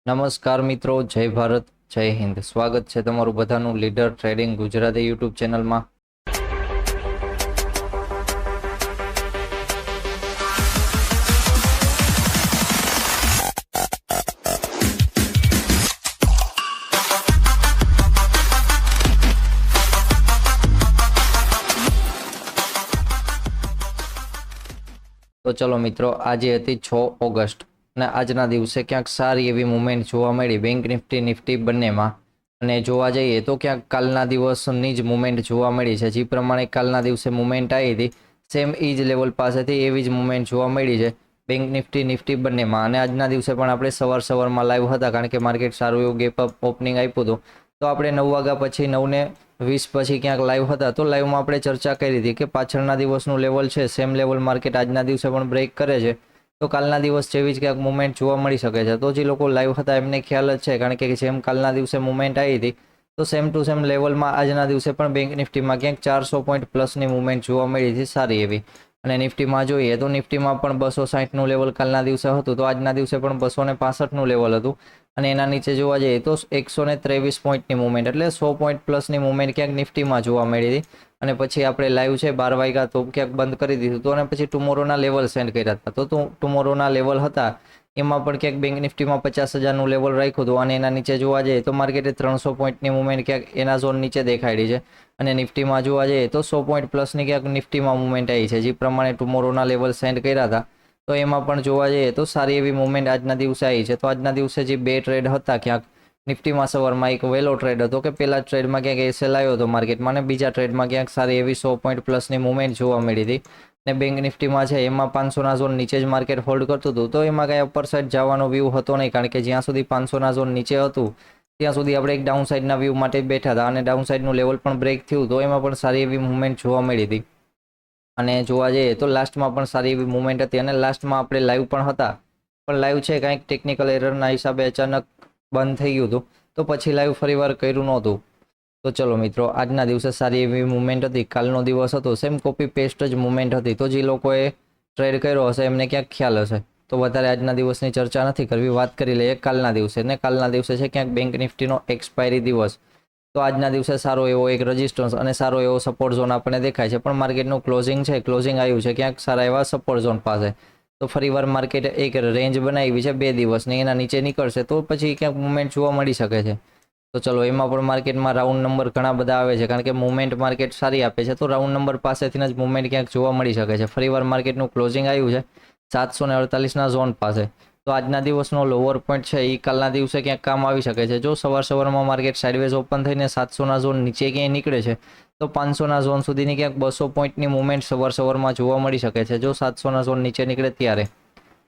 નમસ્કાર મિત્રો, જય ભારત, જય હિન્દ. સ્વાગત છે તમારું બધાનું લીડર ટ્રેડિંગ ગુજરાતી યુટ્યુબ ચેનલમાં. તો ચલો મિત્રો, આજે હતી 6 ઓગસ્ટ અને આજના દિવસે ક્યાંક સારી એવી મુવમેન્ટ જોવા મળી બેંક નિફ્ટી બંનેમાં. અને જોવા જઈએ તો ક્યાંક કાલના દિવસની જ મુવમેન્ટ જોવા મળી છે. જે પ્રમાણે કાલના દિવસે મુવમેન્ટ આવી હતી સેમ એ જ લેવલ પાસેથી એવી જ મુવમેન્ટ જોવા મળી છે બેંક નિફ્ટી બંનેમાં. અને આજના દિવસે પણ આપણે સવારમાં લાઈવ હતા, કારણ કે માર્કેટ સારું એવું ગેપ અપ ઓપનિંગ આપ્યું હતું. તો આપણે 9 વાગ્યા પછી 9:20 પછી ક્યાંક લાઈવ હતા. તો લાઈવમાં આપણે ચર્ચા કરી હતી કે પાછળના દિવસનું લેવલ છે સેમ લેવલ માર્કેટ આજના દિવસે પણ બ્રેક કરે છે, તો કાલના દિવસ જેવી જ ક્યાંક મુવમેન્ટ જોવા મળી શકે છે. તો જે લોકો લાઈવ હતા એમને ખ્યાલ જ છે, કારણ કે જેમ કાલના દિવસે મુવમેન્ટ આવી હતી તો સેમ ટુ સેમ લેવલમાં આજના દિવસે પણ બેંક નિફ્ટીમાં ક્યાંક 400 પોઈન્ટ પ્લસની મુવમેન્ટ જોવા મળી હતી સારી એવી. અને નિફ્ટીમાં જોઈએ તો નિફ્ટીમાં પણ 260નું લેવલ કાલના દિવસે હતું, તો આજના દિવસે પણ 265નું લેવલ હતું. અને એના નીચે જોવા જઈએ તો 123 પોઈન્ટની મુવમેન્ટ, એટલે 100 પોઈન્ટ પ્લસની મુવમેન્ટ ક્યાંક નિફ્ટીમાં જોવા મળી હતી. અને પછી આપણે લાઈવ છે 12 વાગ્યા તો ક્યાંક બંધ કરી દીધું હતું. અને પછી ટુમોરોના લેવલ સેન્ડ કર્યા હતા. તો ટુમોરોના લેવલ હતા એમાં પણ ક્યાંક બેંક નિફ્ટીમાં 50,000નું લેવલ રાખ્યું હતું. અને એના નીચે જોવા જઈએ તો માર્કેટે 300 પોઈન્ટની મુવમેન્ટ ક્યાંક એના ઝોન નીચે દેખાડી છે. અને નિફ્ટીમાં જોવા જઈએ તો 100 પોઈન્ટ પ્લસની ક્યાંક નિફ્ટીમાં મુવમેન્ટ આવી છે. જે પ્રમાણે ટુમોરોના લેવલ સેન્ડ કર્યા હતા તો એમાં પણ જોવા જઈએ તો સારી એવી મુવમેન્ટ આજના દિવસે આવી છે. તો આજના દિવસે જે બે ટ્રેડ હતા, ક્યાંક નિફ્ટીમાં સવારમાં એક વહેલો ટ્રેડ હતો કે પહેલા ટ્રેડમાં ક્યાંક એસએલ આવ્યો હતો માર્કેટમાં, અને બીજા ટ્રેડમાં ક્યાંક સારી એવી 100 પોઈન્ટ પ્લસની મુવમેન્ટ જોવા મળી હતી. અને બેંક નિફ્ટીમાં છે એમાં 500ના ઝોન નીચે જ માર્કેટ હોલ્ડ કરતું હતું, તો એમાં કાંઈ અપર સાઇડ જવાનો વ્યૂ હતો નહીં, કારણ કે જ્યાં સુધી 500ના ઝોન નીચે હતું ત્યાં સુધી આપણે એક ડાઉન સાઇડના વ્યૂ માટે બેઠા હતા. અને ડાઉન સાઇડનું લેવલ પણ બ્રેક થયું, તો એમાં પણ સારી એવી મુવમેન્ટ જોવા મળી હતી. અને જોવા જઈએ તો લાસ્ટમાં પણ સારી એવી મુવમેન્ટ હતી. અને લાસ્ટમાં આપણે લાઈવ પણ હતા, પણ લાઈવ છે કાંઈક ટેકનિકલ એરરના હિસાબે અચાનક બંધ થઈ ગયું હતું, તો પછી લાઈવ ફરીવાર કર્યું નહોતું. તો ચલો મિત્રો, આજના દિવસે સારી એવી મુવમેન્ટ હતી. કાલનો દિવસ હતો સેમ કોપી પેસ્ટ જ મુવમેન્ટ હતી. તો જે લોકોએ ટ્રેડ કર્યો હશે એમને ક્યાંક ખ્યાલ હશે. તો વધારે આજના દિવસની ચર્ચા નથી કરવી, વાત કરી લઈએ કાલના દિવસે. ને કાલના દિવસે છે ક્યાંક બેંક નિફ્ટીનો એક્સપાયરી દિવસ. તો આજના દિવસે સારો એવો એક રેઝિસ્ટન્સ અને સારો એવો સપોર્ટ ઝોન આપણને દેખાય છે. પણ માર્કેટનું ક્લોઝિંગ આવ્યું છે ક્યાંક સારા એવા સપોર્ટ ઝોન પાસે. તો ફરીવાર માર્કેટ એક રેન્જ બનાવી છે 2 દિવસની, એના નીચે નીકળશે તો પછી ક્યાંક મુવમેન્ટ જોવા મળી શકે છે. તો ચલો, એમાં પણ માર્કેટમાં રાઉન્ડ નંબર ઘણા બધા આવે છે, કારણ કે મુવમેન્ટ માર્કેટ સારી આપે છે. તો રાઉન્ડ નંબર પાસેથી જ મુવમેન્ટ ક્યાંક જોવા મળી શકે છે. ફરીવાર માર્કેટનું ક્લોઝિંગ આવ્યું છે 748ના ઝોન પાસે. તો આજના દિવસનો લોઅર પોઈન્ટ છે એ કાલના દિવસે ક્યાંક કામ આવી શકે છે. જો સવારમાં માર્કેટ સાઇડવેઝ ઓપન થઈને 700ના ઝોન નીચે ક્યાંય નીકળે છે તો 500ના ઝોન સુધીની ક્યાંક 200 પોઈન્ટની મુવમેન્ટ સવારમાં જોવા મળી શકે છે. જો 700ના ઝોન નીચે નીકળે ત્યારે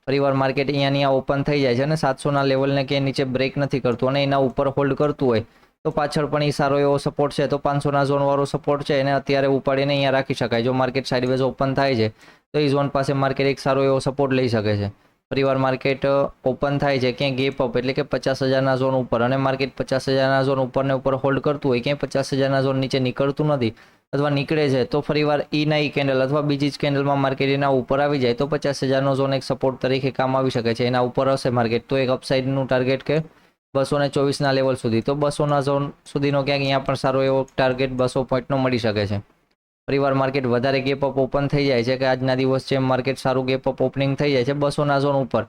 ફરીવાર માર્કેટ અહીંયા ઓપન થઈ જાય છે અને 700ના લેવલને ક્યાંય નીચે બ્રેક નથી કરતું અને એના ઉપર હોલ્ડ કરતું હોય તો પાછળ પણ એ સારો એવો સપોર્ટ છે. તો 500ના ઝોનવાળો સપોર્ટ છે એને અત્યારે ઉપાડીને અહીંયા રાખી શકાય. જો માર્કેટ સાઇડવેઝ ઓપન થાય છે તો એ ઝોન પાસે માર્કેટ એક સારો એવો સપોર્ટ લઈ શકે છે. ફરીવાર માર્કેટ ઓપન થાય છે ક્યાંય ગેપ અપ, એટલે કે 50,000ના ઝોન ઉપર, અને માર્કેટ 50,000ના ઝોન ઉપરને ઉપર હોલ્ડ કરતું હોય, ક્યાંય 50,000ના ઝોન નીચે નીકળતું નથી અથવા નીકળે છે તો ફરીવાર ઈ કેન્ડલ અથવા બીજી જ કેન્ડલમાં માર્કેટ એના ઉપર આવી જાય તો 50,000નો ઝોન એક સપોર્ટ તરીકે કામ આવી શકે છે. એના ઉપર હશે માર્કેટ તો એક અપસાઇડનું ટાર્ગેટ કે 224ના લેવલ સુધી, તો 200ના ઝોન સુધીનો ક્યાંક અહીંયા પણ સારો એવો ટાર્ગેટ 200 પોઈન્ટનો મળી શકે છે. ફરીવાર માર્કેટ વધારે ગેપ અપ ઓપન થઈ જાય છે કે આજના દિવસ છે માર્કેટ સારું ગેપ અપ ઓપનિંગ થઈ જાય છે 200ના ઝોન ઉપર,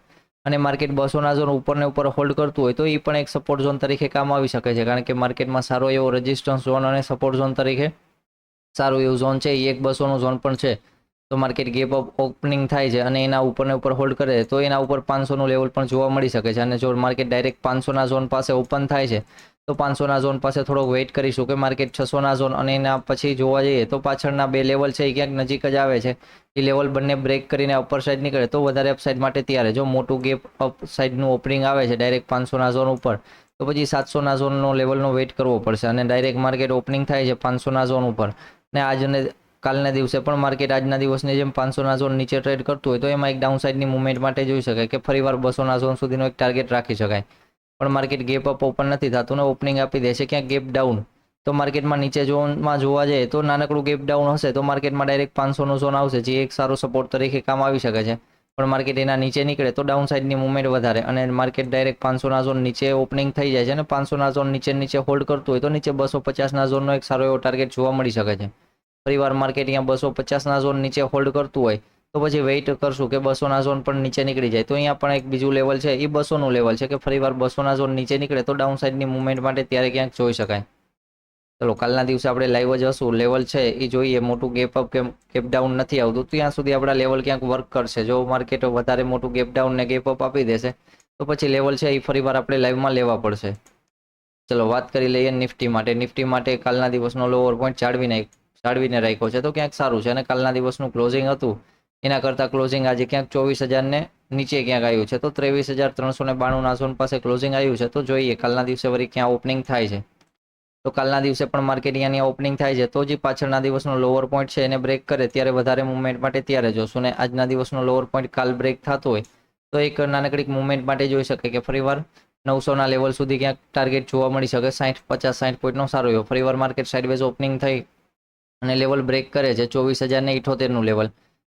અને માર્કેટ 200ના ઝોન ઉપરને ઉપર હોલ્ડ કરતું હોય તો એ પણ એક સપોર્ટ ઝોન તરીકે કામ આવી શકે છે. કારણ કે માર્કેટમાં સારો એવો રેઝિસ્ટન્સ ઝોન અને સપોર્ટ ઝોન તરીકે સારું એવું ઝોન છે, એ એક 200નો ઝોન પણ છે. તો માર્કેટ ગેપ અપ ઓપનિંગ થાય છે અને એના ઉપરને ઉપર હોલ્ડ કરે તો એના ઉપર 500નું લેવલ પણ જોવા મળી શકે છે. અને જો માર્કેટ ડાયરેક્ટ 500ના ઝોન પાસે ઓપન થાય છે તો 500ના ઝોન પાસે થોડોક વેઇટ કરીશું કે માર્કેટ 600ના ઝોન અને એના પછી જોવા જઈએ તો પાછળના બે લેવલ છે એ ક્યાંક નજીક જ આવે છે. એ લેવલ બંને બ્રેક કરીને અપર સાઇડ નીકળે તો વધારે અપસાઇડ માટે તૈયાર. જો મોટું ગેપ અપ સાઇડનું ઓપનિંગ આવે છે ડાયરેક્ટ 500ના ઝોન ઉપર તો પછી 700ના ઝોનનો લેવલનો વેઇટ કરવો પડશે. અને ડાયરેક્ટ માર્કેટ ઓપનિંગ થાય છે 500ના ઝોન ઉપર, ને આજને કાલના દિવસે પણ માર્કેટ આજના દિવસની જેમ 500ના ઝોન નીચે ટ્રેડ કરતું હોય તો એમાં એક ડાઉન સાઇડની મુવમેન્ટ માટે જોઈ શકાય કે ફરીવાર 200ના ઝોન સુધીનો એક ટાર્ગેટ રાખી શકાય. પણ માર્કેટ ગેપ અપ ઓપન નથી થતું ને ઓપનિંગ આપી દે છે ક્યાંક ગેપ ડાઉન, તો માર્કેટમાં નીચે ઝોનમાં જોવા જઈએ તો નાનકડું ગેપ ડાઉન હશે તો માર્કેટમાં ડાયરેક્ટ 500નો ઝોન આવશે, જે એક સારો સપોર્ટ તરીકે કામ આવી શકે છે. પણ માર્કેટ એના નીચે નીકળે તો ડાઉન સાઇડની મુવમેન્ટ વધારે અને માર્કેટ ડાયરેક્ટ 500ના ઝોન નીચે ઓપનિંગ થઈ જાય છે અને 500ના ઝોન નીચે હોલ્ડ કરતું હોય તો નીચે 250ના ઝોનનો એક સારો એવો ટાર્ગેટ જોવા મળી શકે છે. ફરીવાર માર્કેટ અહીંયા 250ના ઝોન નીચે હોલ્ડ કરતું હોય તો પછી વેઇટ કરશું કે 200ના ઝોન પણ નીચે નીકળી જાય તો અહીંયા પણ એક બીજું લેવલ છે એ 200નું લેવલ છે કે ફરીવાર 200ના ઝોન નીચે નીકળે તો ડાઉન સાઇડની મુવમેન્ટ માટે ત્યારે ક્યાંક જોઈ શકાય. ચલો કાલના દિવસે આપણે લાઈવ જ હશું, લેવલ છે એ જોઈએ, મોટું ગેપ અપ કે ગેપ ડાઉન નથી આવતું ત્યાં સુધી આપણા લેવલ ક્યાંક વર્ક કરશે. જો માર્કેટ વધારે મોટું ગેપ ડાઉન ને ગેપ અપ આપી દેશે તો પછી લેવલ છે એ ફરીવાર આપણે લાઈવમાં લેવા પડશે. ચલો વાત કરી લઈએ નિફ્ટી માટે. નિફ્ટી માટે કાલના દિવસનો લોઅર પોઈન્ટ જાળવીને રાખ્યો છે તો ક્યાંક સારું છે અને કાલના દિવસનું ક્લોઝિંગ હતું એના કરતાં ક્લોઝિંગ આજે ક્યાંક 24,000ને નીચે ક્યાંક આવ્યું છે તો 23,392ના ઝોન પાસે ક્લોઝિંગ આવ્યું છે તો જોઈએ કાલના દિવસે વળી ક્યાં ઓપનિંગ થાય છે. તો કાલના દિવસે પણ માર્કેટ અહીંયાની ઓપનિંગ થાય છે તો જે પાછળના દિવસનો લોઅર પોઈન્ટ છે એને બ્રેક કરે ત્યારે વધારે મુવમેન્ટ માટે ત્યારે જોશું ને આજના દિવસનો લોઅર પોઈન્ટ કાલ બ્રેક થતો હોય તો એક નાનકડી મુવમેન્ટ માટે જોઈ શકે કે ફરીવાર 900ના લેવલ સુધી ક્યાંક ટાર્ગેટ જોવા મળી શકે. 50-60 પોઈન્ટનો સારો એવો ફરીવાર માર્કેટ સાઇડવેઝ ઓપનિંગ થઈ અને લેવલ બ્રેક કરે છે 24,078નું લેવલ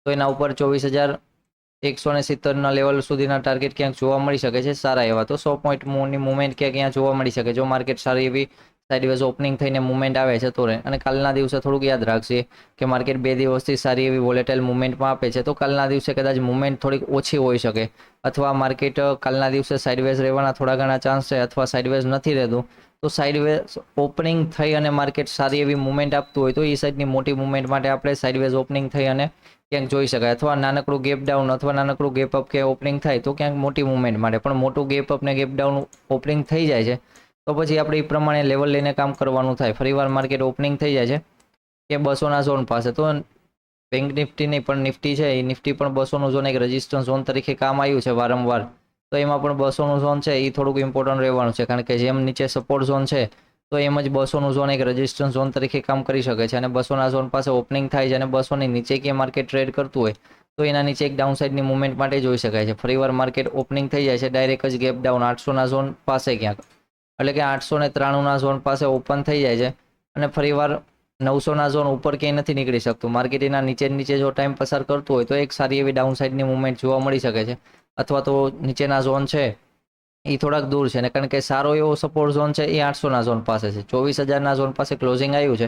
તો એના ઉપર 24,170ના લેવલ સુધીના ટાર્ગેટ ક્યાંક જોવા મળી શકે છે સારા એવા. તો 100 પોઈન્ટની મુવમેન્ટ ક્યાંક અહીંયા જોવા મળી શકે જો માર્કેટ સારી એવી સાઇડવેઝ ઓપનિંગ થઈને મુવમેન્ટ આવે છે તો રહે. અને કાલના દિવસે થોડુંક યાદ રાખશે કે માર્કેટ 2 દિવસથી સારી એવી વોલેટાઇલ મુવમેન્ટમાં આપે છે તો કાલના દિવસે કદાચ મુવમેન્ટ થોડીક ઓછી હોઈ શકે અથવા માર્કેટ કાલના દિવસે સાઇડવેઝ રહેવાના થોડા ઘણા ચાન્સ છે અથવા સાઇડવેઝ નથી રહેતું તો સાઇડવેઝ ઓપનિંગ થઈ અને માર્કેટ સારી એવી મુવમેન્ટ આપતું હોય તો એ સાઇડની મોટી મુવમેન્ટ માટે આપણે સાઇડવેઝ ઓપનિંગ થઈ અને ક્યાંક જોઈ શકાય અથવા નાનકડું ગેપ ડાઉન અથવા નાનકડું ગેપ અપ કે ઓપનિંગ થાય તો ક્યાંક મોટી મુવમેન્ટ માટે. પણ મોટું ગેપ અપ ને ગેપ ડાઉન ઓપનિંગ થઈ જાય છે તો પછી આપણે એ પ્રમાણે લેવલ લઈને કામ કરવાનું થાય. ફરીવાર માર્કેટ ઓપનિંગ થઈ જાય છે કે 200ના ઝોન પાસે તો બેંક નિફ્ટી નહીં પણ નિફ્ટી છે એ નિફ્ટી પણ 200નું ઝોન એક રેઝિસ્ટન્સ ઝોન તરીકે કામ આવ્યું છે વારંવાર તો એમાં પણ 200નું ઝોન છે એ થોડુંક ઇમ્પોર્ટન્ટ રહેવાનું છે કારણ કે જેમ નીચે સપોર્ટ ઝોન છે તો એમ જ 200નું ઝોન એક રેઝિસ્ટન્સ ઝોન તરીકે કામ કરી શકે છે અને 200ના ઝોન પાસે ઓપનિંગ થાય છે અને 200ની નીચે ક્યાંય માર્કેટ ટ્રેડ કરતું હોય તો એના નીચે એક ડાઉન સાઇડની મુવમેન્ટ માટે જોઈ શકાય છે. ફરીવાર માર્કેટ ઓપનિંગ થઈ જાય છે ડાયરેક્ટ જ ગેપ ડાઉન 800ના ઝોન પાસે ક્યાંક એટલે કે 893ના ઝોન પાસે ઓપન થઈ જાય છે અને ફરીવાર 900ના ઝોન ઉપર ક્યાંય નથી નીકળી શકતું. માર્કેટ એના નીચે જો ટાઈમ પસાર કરતું હોય તો એક સારી એવી ડાઉન સાઇડની મુવમેન્ટ જોવા મળી શકે છે અથવા તો નીચેના ઝોન છે એ થોડાક દૂર છે ને કારણ કે સારો એવો સપોર્ટ ઝોન છે એ 800ના ઝોન પાસે છે. 24,000ના ઝોન પાસે ક્લોઝિંગ આવ્યું છે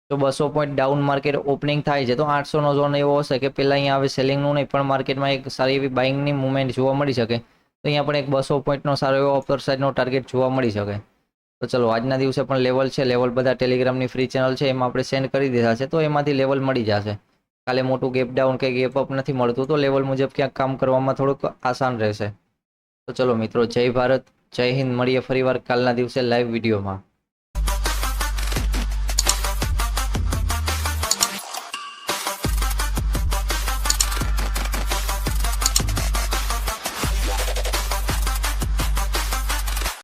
તો 200 પોઈન્ટ ડાઉન માર્કેટ ઓપનિંગ થાય છે તો 800નો ઝોન એવો હશે કે પહેલાં અહીંયા આવે સેલિંગનું નહીં પણ માર્કેટમાં એક સારી એવી બાઇંગની મુવમેન્ટ જોવા મળી શકે તો અહીંયા પણ એક 200 પોઈન્ટનો સારો એવો અપર સાઇડનો ટાર્ગેટ જોવા મળી શકે. તો ચલો આજના દિવસે પણ લેવલ છે, લેવલ બધા ટેલિગ્રામની ફ્રી ચેનલ છે એમાં આપણે સેન્ડ કરી દીધા છે તો એમાંથી લેવલ મળી જશે. કાલે મોટું ગેપ ડાઉન કે ગેપ અપ નથી મળતું તો લેવલ મુજબ ક્યાંક કામ કરવામાં થોડુંક આસાન રહેશે. તો ચલો મિત્રો, જય ભારત, જય હિન્દ. મળીએ ફરીવાર કાલના દિવસે લાઈવ વિડીયોમાં.